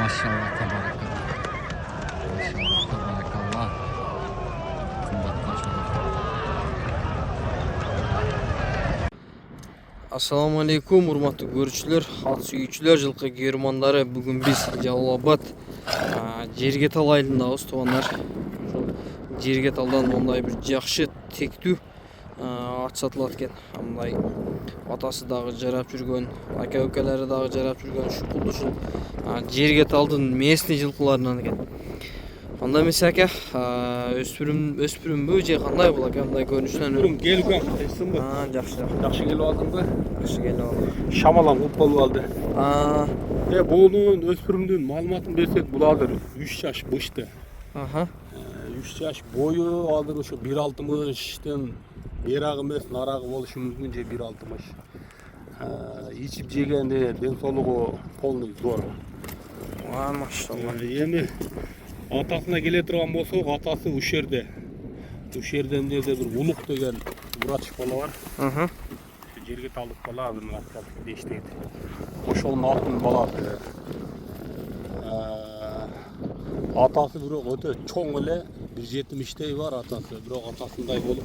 Maşallah tabarakallah. Maşallah tabarakallah. Assalamu alaikum hurmatly görüşçüler, at sүйүүчүлөр, жылкы германдары. Бүгүн биз Жалал-Абад Жергетал айылындабыз, туугандар. Жергеталдан мондай бир жакшы тектүү ат сатылат экен. Мындай атасы дагы жарап жүргөн, ака-укалары дагы жарап жүргөн ушул ушул Жергеталдын местный жылкыларынан экен. Анда эмес ака, өспүрүмбү же кандай болот экен мындай көрүнүшүнөн? Келген кайсынбы? Жакшы. Жакшы келип алдыңбы? Жакшы келип алдым. Шамалам көп болуп алды. Бунун Өспүрүмдүн маалыматын берсек, бул азыр 3 жаш бышты. 3 жаш бою азыр ошо 1.60-тан берагы эмес, нарагы болушу мүмкүн, же 1.60. Ичип жегенде ден соолугу полный зор. Машалла. Эми атасына келе турган болсок, атасы ушерде. Ушерден жерде бир Улук деген врач бала бар. Жергеталдык бала, азыр мына иштейт. Ошонун алтын баласы. Атасы бирок өтө чоң эле, 1.70-тей бар атасы. Бирок атасындай болуп,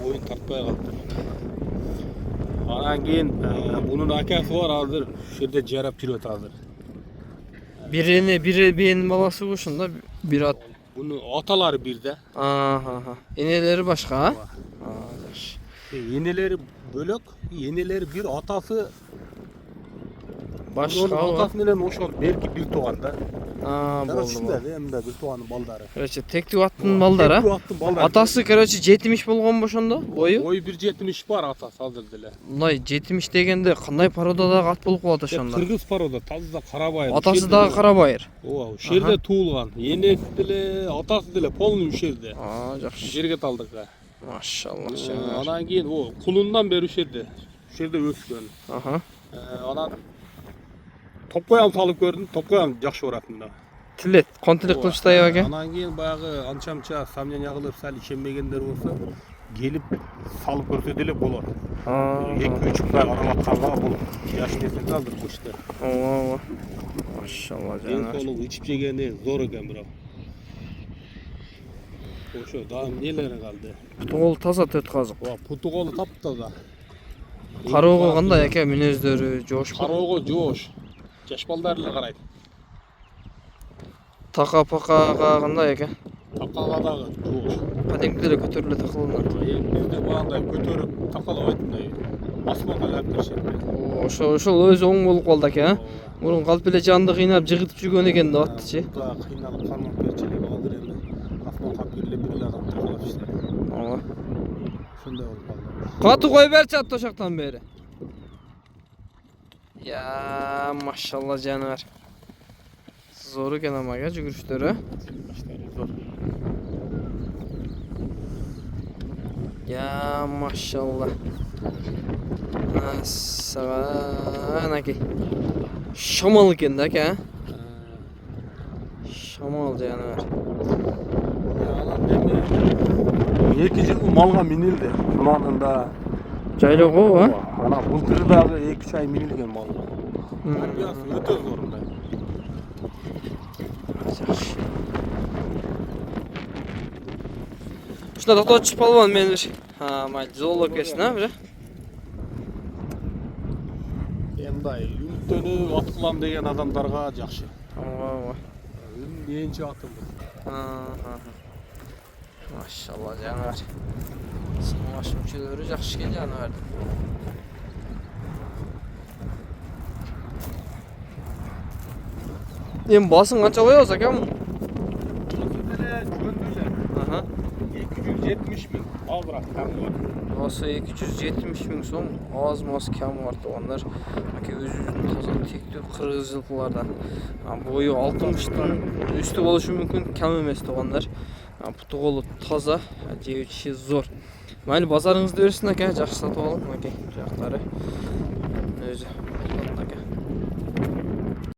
боюн тартпай калды. Анан кийин бунун акасы бар, азыр ушерде жарап жүрөт азыр. Бири бенин баласы ушунда, бир ат. Бунун аталары бирде. Энелери башка, жакшы. Энелери бөлөк, энелери бир, атасы башка. Атасы менен ошол берки бир тууган да. Болду. Эмне бир тууганын балдары. Короче, тектүү аттын балдары. Атасы, короче, 70 болгон ошондо, бою. Бою 1.70 бар атасы азыр деле. Мындай 70 дегенде кандай породадагы ат болуп калат ошондо? Кыргыз порода, таза карабайыр. Атасы дагы карабайыр. Ооба, ушерде туулган. Энеси деле, атасы деле полный ушерде. Жакшы. Жергеталдыкка. Машалла. Анан кийин кулундан бери ушерде өскөн. Анан топкоям салып көрдүм, топкоям жакшы баратын да. Тилет, контилет кылып тайып аке. Анан кийин баягы анча-мынча сомнения кылып, сал ишенбегендер болсо, келип салып көрсө деле болот. 2-3 мындай каралатканга бул жаш нерсе азыр бышты. Ооба. Машалла жана. Солук ичип жегени зор экен бирок. Ошо дагы нелери калды? Путугол таза төт казык. Путуголу таптаза. Кароого кандай аке, мүнөздөрү жош? Кароого жош. Жаш балдар эле карайт. Така-пакага кандай аке? Такага дагы жош. Кадимкидей көтөрүлө такылган. Эми бизде багандай көтөрүп такалабайт мындай. Асманга алып беришет. Ошол өзү оң болуп калды аке, Мурун калп эле жанды кыйнап жыгытып жүргөн экен деп аттычы. Кыйналып кармап берчелик азыр эми асманга бериле бир адам такалап иштейт. Ооба. Ошондой болуп калды. Катуу кой берчи ат ошоктон бери. Я, машалла жаныбар. Зор экен амага жүгүрүштөрү. Я, машалла. Анаки. Шамал экен да аке. Шамал жаныбар. Анан эми 2 жыл малга минилди. Мунанында Жайлоого, Ана былтыр дагы 2-3 ай минилген мал. Тарбиясы өтө зор мындай. Жакшы. Ушунда токтотчу полвон мен майыл зоолог экенсиң, бир? Мындай үмүттөнүп ат кылам деген адамдарга жакшы. Ооба. Менчи атым. Машалла жаныбар. Сыңаш мүчөлөрү жакшы экен жаныбар. Эми басын канча коебуз аке муну? 270 миң. Абыраак кам бар. Басы 270 миң сом, аз-маз кам бар туугандар. Аке өзүбүздүн таза тектүү кыргыз жылкылардан. Бою 60-тан үстү болушу мүмкүн, кам эмес туугандар. Путуголу таза, жебичи зор. Майли базарыңызды берсин аке, жакшы сатып алам аке. Жактары өзү